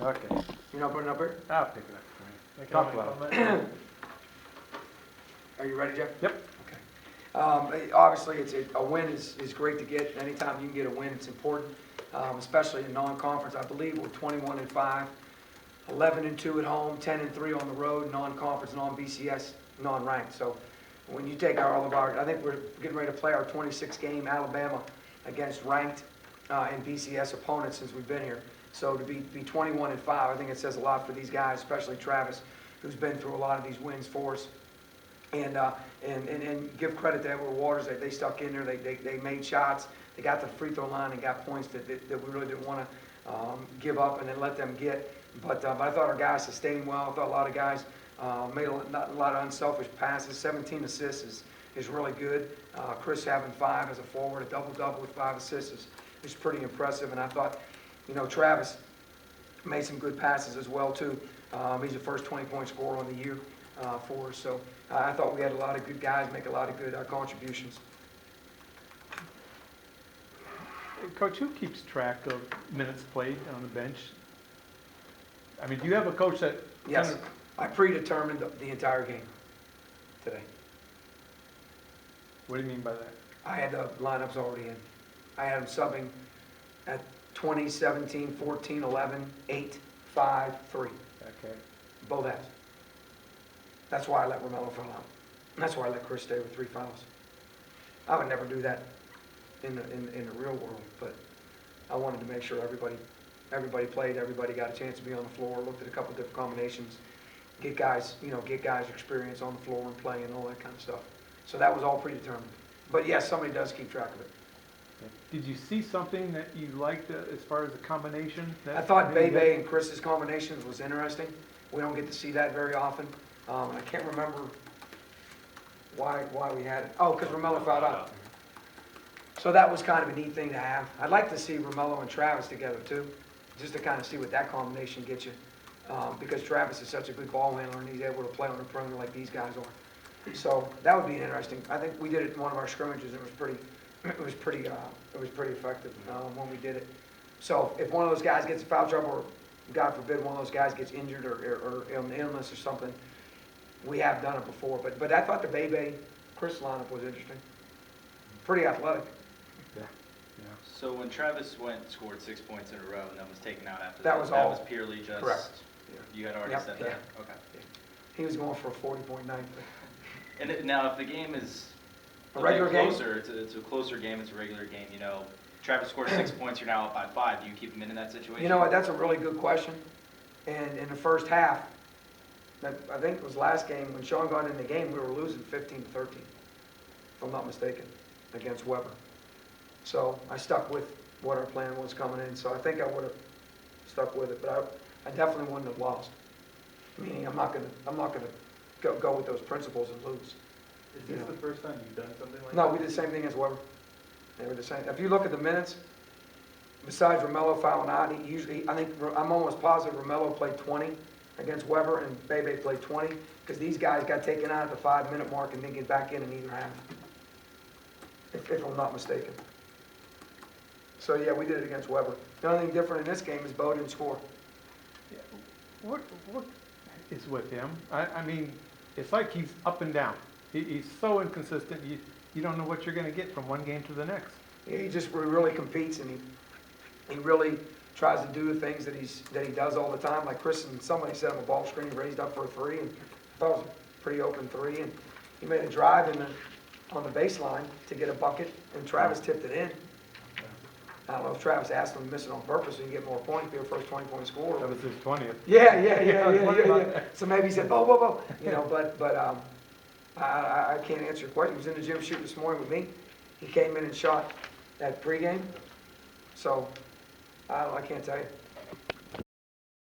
Okay, You're not putting it up here? I'll pick it up. Make Talk a about comment. Are you ready, Jeff? Yep. Obviously, a win is great to get. Anytime you can get a win, it's important, especially in non-conference. I believe we're 21-5, 11-2 at home, 10-3 on the road, non-conference, non-BCS, non-ranked. So when you take I think we're getting ready to play our 26th game, Alabama, against ranked and BCS opponents since we've been here. So to be 21-5, I think it says a lot for these guys, especially Travis, who's been through a lot of these wins for us. And give credit to Edward Waters that they stuck in there. They made shots. They got to the free throw line and got points that we really didn't want to give up and then let them get. But I thought our guys sustained well. I thought a lot of guys made a lot of unselfish passes. 17 assists is really good. Chris having 5 as a forward, a double-double with 5 assists is pretty impressive. And I thought, Travis made some good passes as well, too. He's the first 20-point scorer on the year for us. So I thought we had a lot of good guys make a lot of good contributions. Coach, who keeps track of minutes played on the bench? I mean, do you have a coach that? Yes, I predetermined the entire game today. What do you mean by that? I had the lineups already in. I had them subbing at 20, 17, 14, 11, 8, 5, 3. Okay. Both halves. That's why I let Romello foul out. That's why I let Chris stay with 3 fouls. I would never do that in the real world, but I wanted to make sure everybody played, everybody got a chance to be on the floor, looked at a couple different combinations, get guys experience on the floor and play and all that kind of stuff. So that was all predetermined. But yes, somebody does keep track of it. Did you see something that you liked as far as the combination? I thought Bebe and Chris's combinations was interesting. We don't get to see that very often. I can't remember why we had it. Oh, because Romello fouled out. So that was kind of a neat thing to have. I'd like to see Romello and Travis together too, just to kind of see what that combination gets you. Because Travis is such a good ball handler and he's able to play on the perimeter like these guys are. So that would be interesting. I think we did it in one of our scrimmages. It was pretty effective when we did it. So if one of those guys gets in foul trouble, or God forbid one of those guys gets injured or illness or something, we have done it before. But I thought the Bebe Chris lineup was interesting. Pretty athletic. Yeah. So when Travis scored 6 points in a row and then was taken out after that was purely just correct. You had already said that. Yeah. Okay. Yeah. He was going for a 40.9. And now if the game is a regular closer, it's a closer game. It's a regular game. Travis scored 6 points. You're now up by 5. Do you keep him in that situation? You know what? That's a really good question. And in the first half, I think it was last game when Sean got in the game, we were losing 15-13, if I'm not mistaken, against Weber. So I stuck with what our plan was coming in. So I think I would have stuck with it, but I definitely wouldn't have lost. Meaning I'm not gonna go with those principles and lose. Is this the first time you've done something like that? No, we did the same thing as Weber. They were the same. If you look at the minutes, besides Romello fouling out, I'm almost positive Romello played 20 against Weber and Bebe played 20 because these guys got taken out at the 5-minute mark and didn't get back in either half, if I'm not mistaken. So yeah, we did it against Weber. The only thing different in this game is Bo didn't score. Yeah. What is with him? I mean, it's like he's up and down. He's so inconsistent. You don't know what you're going to get from one game to the next. Yeah, he really competes and he really tries to do the things that he does all the time. Like Chris and somebody set him a ball screen, raised up for a 3, and I thought it was a pretty open 3. And he made a drive on the baseline to get a bucket, and Travis tipped it in. I don't know if Travis asked him to miss it on purpose so he can get more points, be a first 20-point scorer. That was his 20th. Yeah. So maybe he said, whoa. But I can't answer your question. He was in the gym shooting this morning with me. He came in and shot that pregame. So I can't tell you.